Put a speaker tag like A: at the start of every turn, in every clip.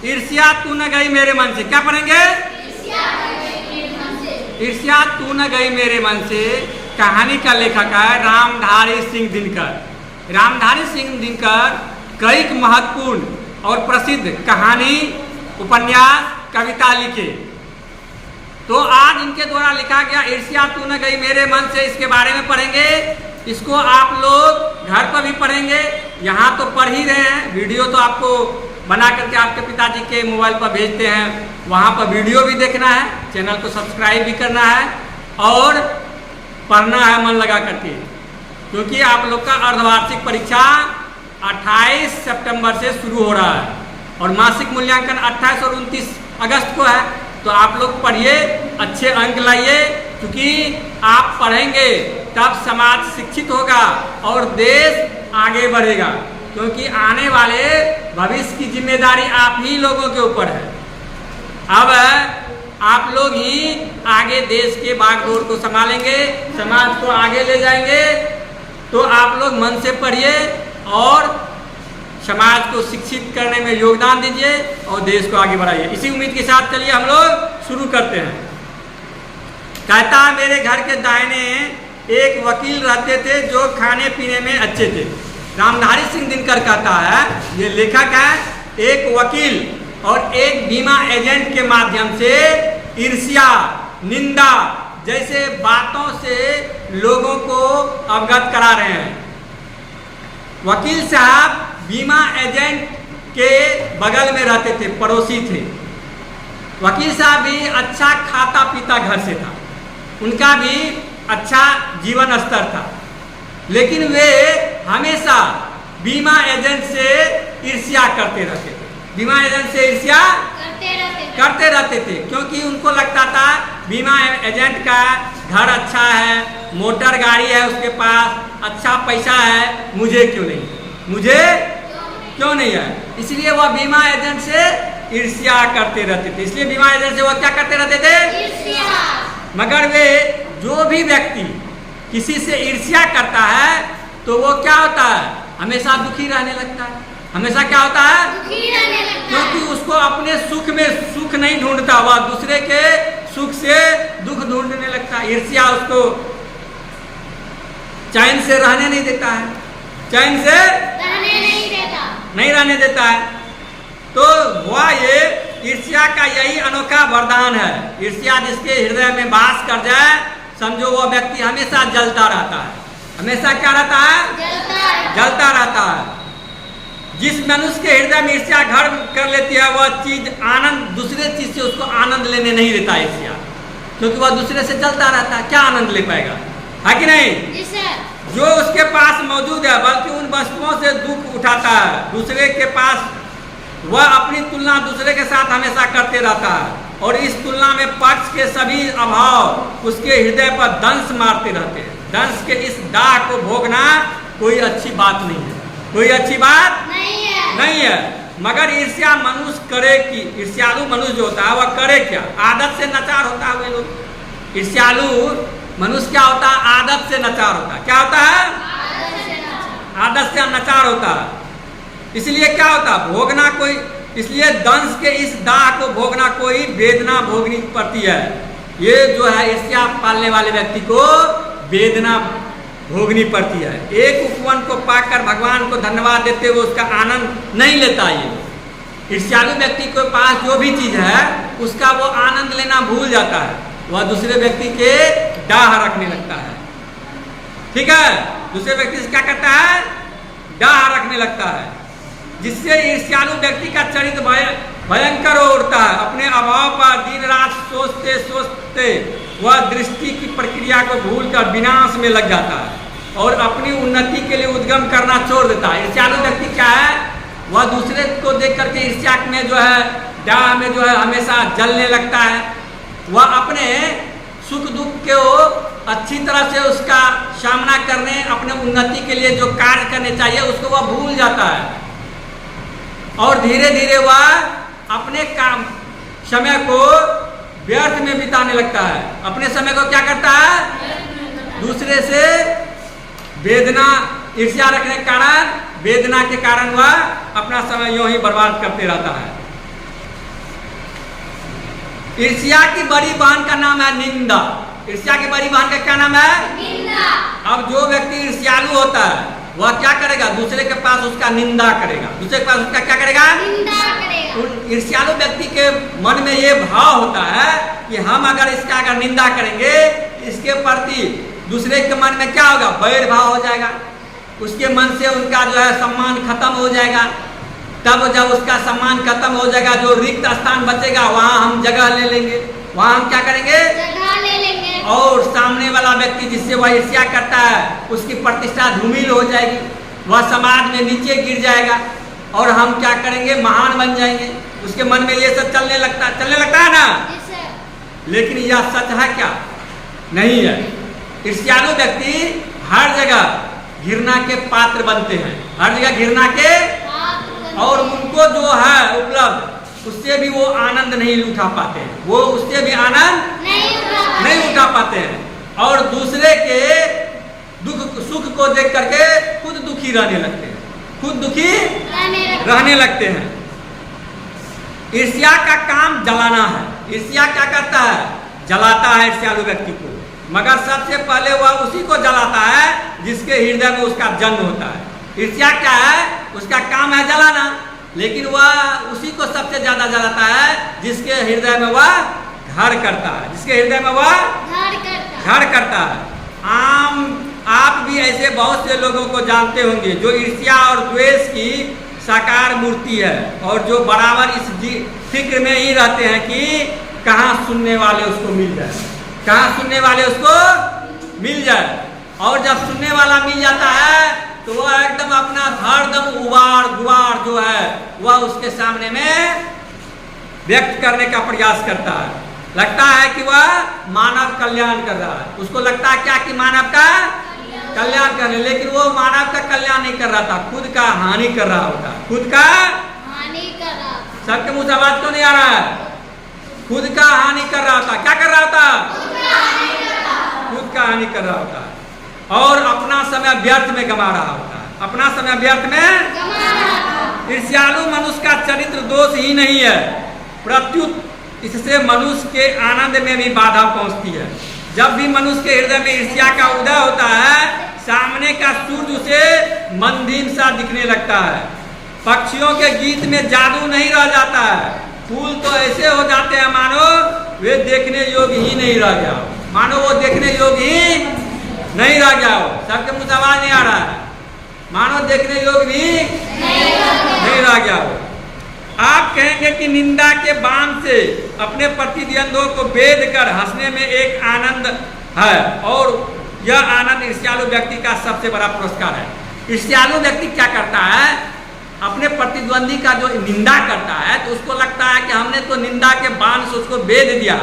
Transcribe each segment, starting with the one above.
A: ईर्ष्या तू न गई मेरे मन से। क्या पढ़ेंगे? ईर्ष्या तू न गई मेरे मन से। कहानी का लेखक है रामधारी सिंह दिनकर। रामधारी सिंह दिनकर कई महत्वपूर्ण और प्रसिद्ध कहानी, उपन्यास, कविता लिखे। तो आज इनके द्वारा लिखा गया ईर्ष्या तू न गई मेरे मन से, इसके बारे में पढ़ेंगे। इसको आप लोग घर पर भी पढ़ेंगे, यहाँ तो पढ़ ही रहे हैं। वीडियो तो आपको बना करके आपके पिताजी के मोबाइल पर भेजते हैं, वहाँ पर वीडियो भी देखना है, चैनल को सब्सक्राइब भी करना है और पढ़ना है मन लगा करके, क्योंकि आप लोग का अर्धवार्षिक परीक्षा 28 सितंबर से शुरू हो रहा है और मासिक मूल्यांकन 28 और 29 अगस्त को है। तो आप लोग पढ़िए, अच्छे अंक लाइए, क्योंकि आप पढ़ेंगे तब समाज शिक्षित होगा और देश आगे बढ़ेगा, क्योंकि आने वाले भविष्य की जिम्मेदारी आप ही लोगों के ऊपर है। अब आप लोग ही आगे देश के बागडोर को संभालेंगे, समाज को आगे ले जाएंगे। तो आप लोग मन से पढ़िए और समाज को शिक्षित करने में योगदान दीजिए और देश को आगे बढ़ाइए। इसी उम्मीद के साथ चलिए हम लोग शुरू करते हैं। कहता मेरे घर के दाहिने एक वकील रहते थे जो खाने पीने में अच्छे थे। रामधारी सिंह दिनकर कहता है, ये लेखक है, एक वकील और एक बीमा एजेंट के माध्यम से ईर्ष्या, निंदा जैसे बातों से लोगों को अवगत करा रहे हैं। वकील साहब बीमा एजेंट के बगल में रहते थे, पड़ोसी थे। वकील साहब भी अच्छा खाता पीता घर से था, उनका भी अच्छा जीवन स्तर था, लेकिन वे हमेशा बीमा एजेंट से ईर्ष्या करते रहते थे। बीमा एजेंट से ईर्ष्या करते रहते थे, क्योंकि उनको लगता था बीमा एजेंट का घर अच्छा है, मोटर गाड़ी है उसके पास, अच्छा पैसा है, मुझे क्यों नहीं, मुझे क्यों नहीं है। इसलिए वह बीमा एजेंट से ईर्ष्या करते रहते थे। इसलिए बीमा एजेंट से वह क्या करते रहते थे? मगर वे जो भी व्यक्ति किसी से ईर्ष्या करता है तो वो क्या होता है? हमेशा दुखी रहने लगता है। हमेशा क्या होता है? दुखी रहने लगता है, क्योंकि उसको अपने सुख में सुख नहीं ढूंढता, वह दूसरे के सुख से दुख ढूंढने लगता है। ईर्ष्या उसको चैन से रहने नहीं देता है, चैन से नहीं रहने देता है। तो हुआ ये ईर्ष्या का यही अनोखा वरदान है। ईर्ष्या जिसके हृदय में वास कर जाए, समझो वह व्यक्ति हमेशा जलता रहता है। हमेशा क्या रहता है? जलता रहता है। जिस मनुष्य के हृदय में ईर्ष्या घर कर लेती है, वह चीज आनंद, दूसरे चीज से उसको आनंद लेने नहीं देता ईर्ष्या, क्योंकि वह दूसरे से जलता रहता है। क्या आनंद ले पाएगा? है कि नहीं? जो उसके पास मौजूद है, बल्कि उन वस्तुओं से दुख उठाता है दूसरे के पास। वह अपनी तुलना दूसरे के साथ हमेशा करते रहता है और इस तुलना में पक्ष के सभी अभाव उसके हृदय पर दंश मारते रहते हैं। दंश के इस दाग को भोगना कोई अच्छी बात नहीं है, कोई अच्छी बात नहीं है। मगर ईर्ष्या मनुष्य करे कि, ईर्ष्यालु मनुष्य जो होता है वह करे क्या? आदत से नचार होता है। वे लोग ईर्ष्यालु मनुष्य क्या होता है? आदत से नचार होता है। क्या होता है? आदत से नचार होता है। इसलिए क्या होता है? भोगना कोई, इसलिए दंश के इस दाह को भोगना कोई वेदना भोगनी पड़ती है। ये जो है ईर्ष्या पालने वाले व्यक्ति को वेदना भोगनी पड़ती है। एक उपवन को पाकर भगवान को धन्यवाद देते हुए उसका आनंद नहीं लेता। ये ईर्ष्यालु व्यक्ति के पास जो भी चीज है उसका वो आनंद लेना भूल जाता है, वह दूसरे व्यक्ति के डाह रखने लगता है। ठीक है? दूसरे व्यक्ति से क्या करता है? डाह रखने लगता है, जिससे ईर्ष्यालु व्यक्ति का चरित्र भयंकर हो उठता है। अपने अभाव पर दिन रात सोचते सोचते वह दृष्टि की प्रक्रिया को भूलकर विनाश में लग जाता है और अपनी उन्नति के लिए उद्गम करना छोड़ देता है। ईर्ष्यालु व्यक्ति क्या है? वह दूसरे को देख करके ईर्ष्या में जो है, डाह में जो है हमेशा जलने लगता है। वह अपने सुख दुख को अच्छी तरह से उसका सामना करने, अपने उन्नति के लिए जो कार्य करने चाहिए उसको वह भूल जाता है और धीरे धीरे वह अपने काम समय को व्यर्थ में बिताने लगता है। अपने समय को क्या करता है? दूसरे से वेदना, ईर्ष्या रखने के कारण, वेदना के कारण वह अपना समय यूं ही बर्बाद करते रहता है। ईर्ष्या की बड़ी बहन का नाम है निंदा। ईर्ष्या की बड़ी बहन का क्या नाम है?
B: निंदा।
A: अब जो व्यक्ति ईर्ष्यालु होता है वह क्या करेगा? दूसरे के पास उसका निंदा करेगा। दूसरे के पास उसका क्या करेगा?
B: निंदा करेगा।
A: ईर्ष्यालु व्यक्ति के मन में ये भाव होता है कि हम अगर इसका अगर निंदा करेंगे, इसके प्रति दूसरे के मन में क्या होगा? वैर भाव हो जाएगा। उसके मन से उनका जो है सम्मान खत्म हो जाएगा। तब जब उसका सम्मान खत्म हो जाएगा, जो रिक्त स्थान बचेगा वहां हम जगह ले लेंगे। वहां हम क्या करेंगे?
B: जगह ले लेंगे।
A: और सामने वाला व्यक्ति जिससे वह ईर्ष्या करता है उसकी प्रतिष्ठा धूमिल हो जाएगी, वह समाज में नीचे गिर जाएगा और हम क्या करेंगे? महान बन जाएंगे। उसके मन में ये सब चलने लगता है ना। लेकिन यह सच है क्या? नहीं है। ईर्ष्यालु व्यक्ति हर जगह घृणा के पात्र बनते हैं, हर जगह घृणा के, और उनको जो है उपलब्ध उससे भी वो आनंद नहीं उठा पाते हैं, वो उससे भी आनंद नहीं उठा पाते हैं और दूसरे के दुख सुख को देख करके खुद दुखी रहने लगते हैं, खुद दुखी रहने लगते हैं। ईर्ष्या का काम जलाना है। ईर्ष्या क्या करता है? जलाता है ईर्ष्यालु व्यक्ति को, मगर सबसे पहले वह उसी को जलाता है जिसके हृदय में उसका जन्म होता है। ईर्ष्या क्या है? उसका काम है जलाना, लेकिन वह उसी को सबसे ज्यादा जलाता है जिसके हृदय में वह घर करता है, जिसके हृदय में वह घर करता है। आप भी ऐसे बहुत से लोगों को जानते होंगे जो ईर्ष्या और द्वेष की साकार मूर्ति है और जो बराबर इस फिक्र में ही रहते हैं कि कहाँ सुनने वाले उसको मिल जाए, कहाँ सुनने वाले उसको मिल जाए। और जब सुनने वाला मिल जाता है तो वह एकदम अपना हरदम उबार गुबार जो है वह उसके सामने में व्यक्त करने का प्रयास करता है। लगता है कि वह मानव कल्याण कर रहा है, उसको लगता है क्या कि मानव का कल्याण कर रहे, लेकिन वो मानव का कल्याण नहीं कर रहा था, खुद का हानि कर रहा होता, खुद का
B: हानि कर रहा।
A: सबके मुंह से आवाज क्यों नहीं आ रहा है? खुद का हानि कर रहा था। क्या कर रहा था? खुद का हानि कर रहा होता और अपना समय व्यर्थ में गंवा रहा होता है, अपना समय व्यर्थ में। ईर्ष्यालु मनुष्य का चरित्र दोष ही नहीं है, प्रत्युत इससे मनुष्य के आनंद में भी बाधा पहुंचती है। जब भी मनुष्य के हृदय में ईर्ष्या का उदय होता है, सामने का सूर्य उसे मंदीन सा दिखने लगता है। पक्षियों के गीत में जादू नहीं रह जाता है, फूल तो ऐसे हो जाते हैं मानो वे देखने योग्य ही नहीं रह गया, मानो वो देखने योग्य ही नहीं रह गया हो। सबके मुंह से आवाज नहीं आ रहा है, मानो देखने योग्य भी नहीं रह गया हो। आप कहेंगे कि निंदा के बाण से अपने प्रतिद्वंद्वियों को भेद कर हंसने में एक आनंद है और यह आनंद ईर्ष्यालु व्यक्ति का सबसे बड़ा पुरस्कार है। ईर्ष्यालु व्यक्ति क्या करता है? अपने प्रतिद्वंदी का जो निंदा करता है तो उसको लगता है कि हमने तो निंदा के बाण से उसको भेद दिया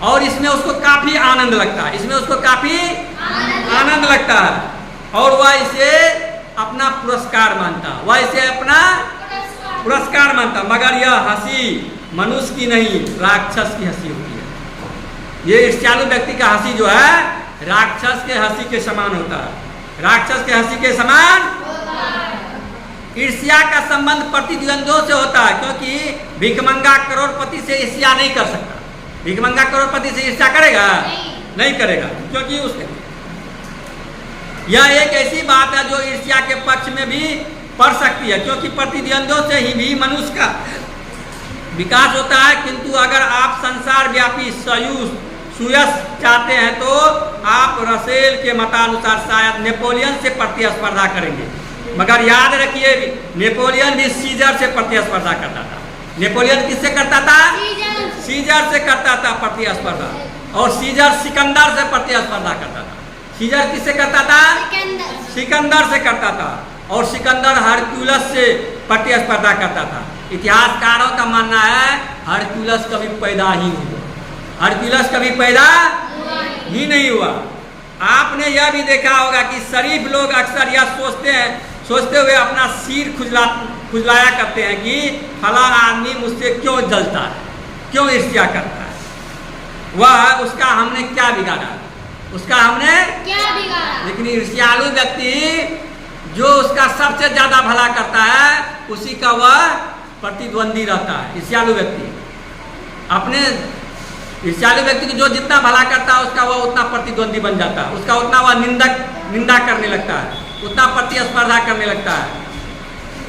A: और इसमें उसको काफी आनंद लगता है, इसमें उसको काफी आनंद लगता है और वह इसे अपना पुरस्कार मानता है, वह इसे अपना पुरस्कार मानता। मगर यह हंसी मनुष्य की नहीं, राक्षस की हंसी होती है। ये ईर्ष्यालु व्यक्ति का हंसी जो है राक्षस के हंसी के समान होता है, राक्षस के हंसी के समान। ईर्ष्या का संबंध प्रतिद्वंद्वियों से होता है, क्योंकि भिखमंगा करोड़पति से ईर्ष्या नहीं कर सकता। भिखमंगा करोड़पति से ईर्ष्या करेगा? नहीं करेगा, क्योंकि उसके यह एक ऐसी बात है जो ईर्ष्या के पक्ष में भी पड़ सकती है, क्योंकि प्रतिद्वंद्वियों से ही भी मनुष्य का विकास होता है। किंतु अगर आप संसार व्यापी सुयश चाहते हैं तो आप रसेल के मतानुसार शायद नेपोलियन से प्रतिस्पर्धा करेंगे। मगर याद रखिए, नेपोलियन भी सीजर से प्रतिस्पर्धा करता था। नेपोलियन किससे करता था? सीजर से करता था प्रतिस्पर्धा, और सीजर सिकंदर से प्रतिस्पर्धा करता था। सीजर किससे करता था? सिकंदर से करता था, और सिकंदर हरक्यूलस से प्रतिस्पर्धा करता था। इतिहासकारों का मानना है हरक्यूलस कभी पैदा ही नहीं हुआ, हरक्यूलस कभी पैदा ही नहीं हुआ। आपने यह भी देखा होगा कि शरीफ लोग अक्सर यह सोचते हुए अपना सिर खुजलाया करते हैं कि फलाना आदमी मुझसे क्यों जलता है, क्यों ईर्ष्या करता है, वह उसका हमने क्या बिगाड़ा, उसका हमने
B: क्या बिगाड़ा।
A: लेकिन ईर्ष्यालु व्यक्ति जो उसका सबसे ज्यादा भला करता है उसी का वह प्रतिद्वंदी रहता है। ईर्ष्यालु व्यक्ति अपने ईर्ष्यालु व्यक्ति को जो जितना भला करता है उसका वह उतना प्रतिद्वंदी बन जाता है, उसका उतना वह निंदा करने लगता है, उतना प्रतिस्पर्धा करने लगता है।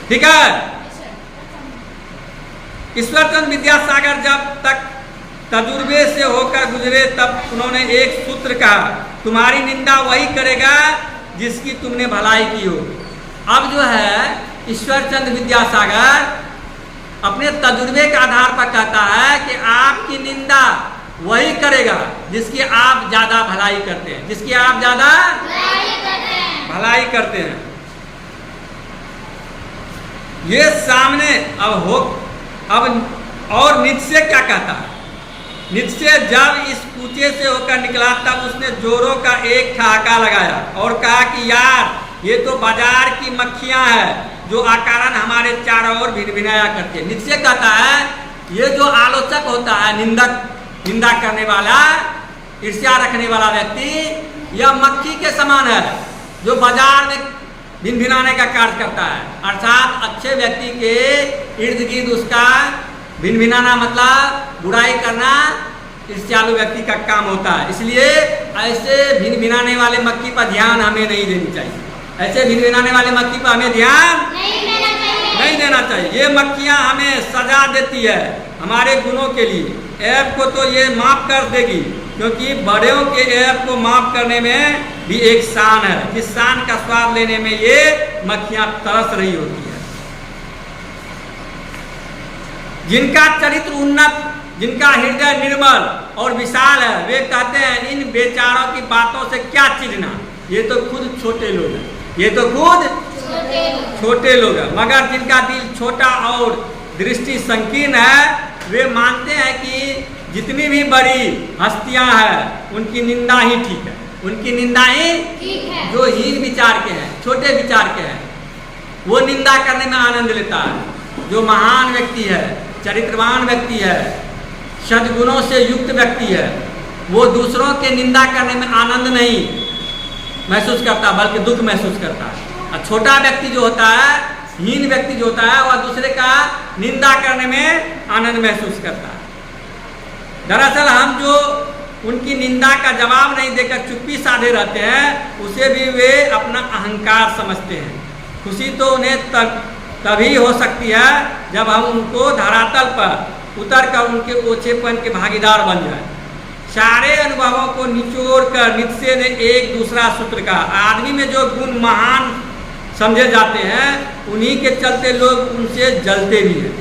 A: ठीक है। ईश्वरचंद्र विद्यासागर जब तक तजुर्बे से होकर गुजरे तब उन्होंने एक सूत्र कहा, तुम्हारी निंदा वही करेगा जिसकी तुमने भलाई की हो। अब जो है ईश्वरचंद्र विद्यासागर अपने तजुर्बे के आधार पर कहता है कि आपकी निंदा वही करेगा जिसकी आप ज्यादा भलाई करते हैं, जिसकी आप ज्यादा भलाई करते हैं। ये सामने अब और नित्शे क्या कहता है? नित्शे जब इस कूचे से होकर निकला तब उसने जोरों का एक ठहाका लगाया और कहा कि यार ये तो बाजार की मक्खियां हैं जो आकारण हमारे चारों ओर भिनभिनाया करते हैं। नित्शे कहता है ये जो आलोचक होता है, निंदा करने वाला, ईर्ष्या रखने वाला व्यक्ति, यह मक्खी के समान है जो बाजार में भिनभिनाने का कार्य करता है। अर्थात अच्छे व्यक्ति के इर्द गिर्द उसका भिनभिनाना मतलब बुराई करना ईर्ष्यालु व्यक्ति का काम होता है। इसलिए ऐसे भिनभिनाने वाले मक्खी पर ध्यान हमें नहीं देनी चाहिए। ऐसे भिनभिनाने वाले मक्खी पर हमें ध्यान नहीं देना चाहिए। ये मक्खियाँ हमें सजा देती है हमारे गुणों के लिए। ऐप को तो ये माफ कर देगी, क्योंकि बड़ों के ऐप को माफ करने में भी एक शान है, जिस शान का स्वाद लेने में ये मक्खियाँ तरस रही होती है। जिनका चरित्र उन्नत, जिनका हृदय निर्मल और विशाल है, वे कहते हैं इन बेचारों की बातों से क्या चिढ़ना, ये तो खुद छोटे लोग हैं, ये तो खुद छोटे लोग हैं। मगर जिनका दिल छोटा और दृष्टि संकीर्ण है, वे मानते हैं कि जितनी भी बड़ी हस्तियां हैं उनकी निंदा ही ठीक है, उनकी निंदा ही ठीक है। जो हीन विचार के हैं, छोटे विचार के हैं, वो निंदा करने में आनंद लेता है। जो महान व्यक्ति है, चरित्रवान व्यक्ति है, सद्गुणों से युक्त व्यक्ति है, वो दूसरों के निंदा करने में आनंद नहीं महसूस करता बल्कि दुख महसूस करता है। और छोटा व्यक्ति जो होता है, हीन व्यक्ति जो होता है, वह दूसरे का निंदा करने में आनंद महसूस करता है। दरअसल हम जो उनकी निंदा का जवाब नहीं देकर चुप्पी साधे रहते हैं, उसे भी वे अपना अहंकार समझते हैं। खुशी तो उन्हें तभी हो सकती है जब हम उनको धरातल पर उतर कर उनके ओछेपन के भागीदार बन जाए। सारे अनुभवों को निचोड़ कर नित्शे ने एक दूसरा सूत्र कहा, आदमी में जो गुण महान समझे जाते हैं उन्हीं के चलते लोग उनसे जलते भी हैं।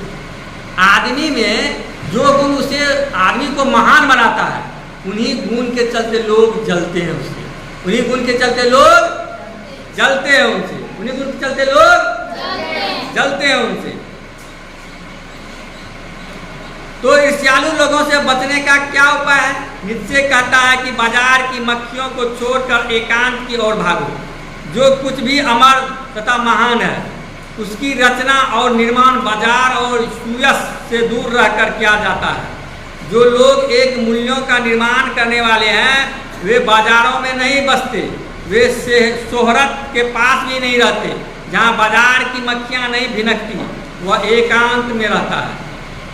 A: आदमी में जो गुण उसे आदमी को महान बनाता है, उन्हीं गुण के चलते लोग जलते हैं उससे, उन्हीं गुण के चलते लोग जलते हैं उनसे, उन्हीं गुण के चलते लोग जलते हैं उनसे। तो ईर्ष्यालु लोगों से बचने का क्या उपाय है? नित्शे कहता है कि बाजार की मक्खियों को छोड़कर एकांत की ओर भागो। जो कुछ भी अमर तथा महान है उसकी रचना और निर्माण बाजार और सुयस से दूर रहकर किया जाता है। जो लोग एक मूल्यों का निर्माण करने वाले हैं वे बाजारों में नहीं बसते, वे शोहरत के पास भी नहीं रहते। जहाँ बाजार की मक्खियाँ नहीं भिनकती वह एकांत में रहता है।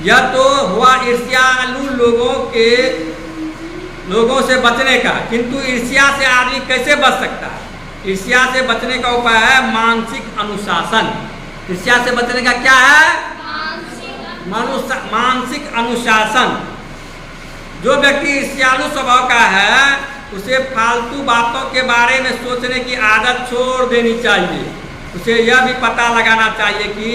A: यह तो हुआ ईर्ष्यालु लोगों से बचने का, किंतु ईर्ष्या से आदमी कैसे बच सकता है? ईर्ष्या से बचने का उपाय है मानसिक अनुशासन। ईर्ष्या से बचने का क्या है? मानसिक अनुशासन। जो व्यक्ति ईर्ष्यालु स्वभाव का है उसे फालतू बातों के बारे में सोचने की आदत छोड़ देनी चाहिए। उसे यह भी पता लगाना चाहिए कि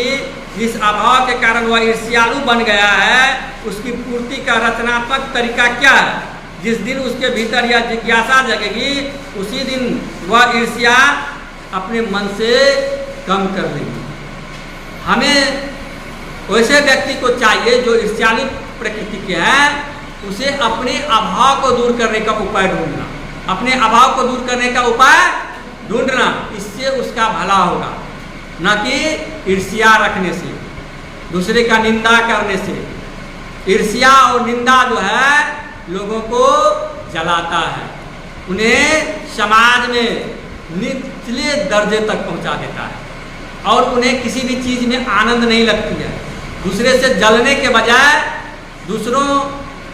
A: जिस अभाव के कारण वह ईर्ष्यालु बन गया है उसकी पूर्ति का रचनात्मक तरीका क्या है। जिस दिन उसके भीतर यह जिज्ञासा जगेगी उसी दिन वह ईर्ष्या अपने मन से कम कर देगी। हमें वैसे व्यक्ति को चाहिए जो ईर्ष्यालु प्रकृति के हैं, उसे अपने अभाव को दूर करने का उपाय ढूंढना, अपने अभाव को दूर करने का उपाय ढूंढना, इससे उसका भला होगा, न कि ईर्ष्या रखने से, दूसरे का निंदा करने से। ईर्ष्या और निंदा जो है लोगों को जलाता है, उन्हें समाज में निचले दर्जे तक पहुंचा देता है और उन्हें किसी भी चीज़ में आनंद नहीं लगती है। दूसरे से जलने के बजाय दूसरों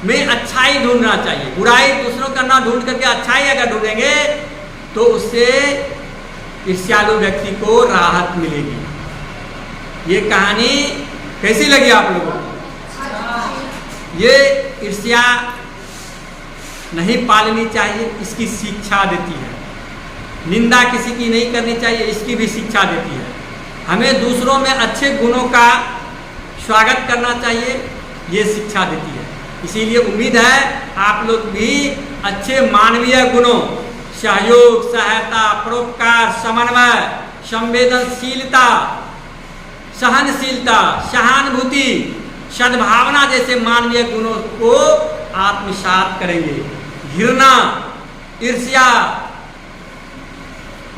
A: में अच्छाई ढूंढना चाहिए। बुराई दूसरों का ना ढूंढ करके अच्छाई अगर ढूंढेंगे तो उससे ईर्ष्यालु व्यक्ति को राहत मिलेगी। ये कहानी कैसी लगी आप लोगों को? ये ईर्ष्या नहीं पालनी चाहिए, इसकी शिक्षा देती है। निंदा किसी की नहीं करनी चाहिए, इसकी भी शिक्षा देती है। हमें दूसरों में अच्छे गुणों का स्वागत करना चाहिए, ये शिक्षा देती है। इसीलिए उम्मीद है आप लोग भी अच्छे मानवीय गुणों, सहयोग, सहायता, परोपकार, समन्वय, संवेदनशीलता, सहनशीलता, सहानुभूति, सद्भावना जैसे मानवीय गुणों को आत्मसात करेंगे। घृणा, ईर्ष्या,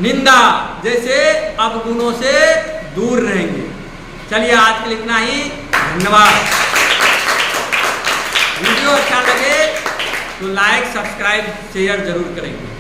A: निंदा जैसे अवगुणों से दूर रहेंगे। चलिए आज के लिए इतना ही, धन्यवाद। वीडियो अच्छा लगे तो लाइक, सब्सक्राइब, शेयर जरूर करेंगे।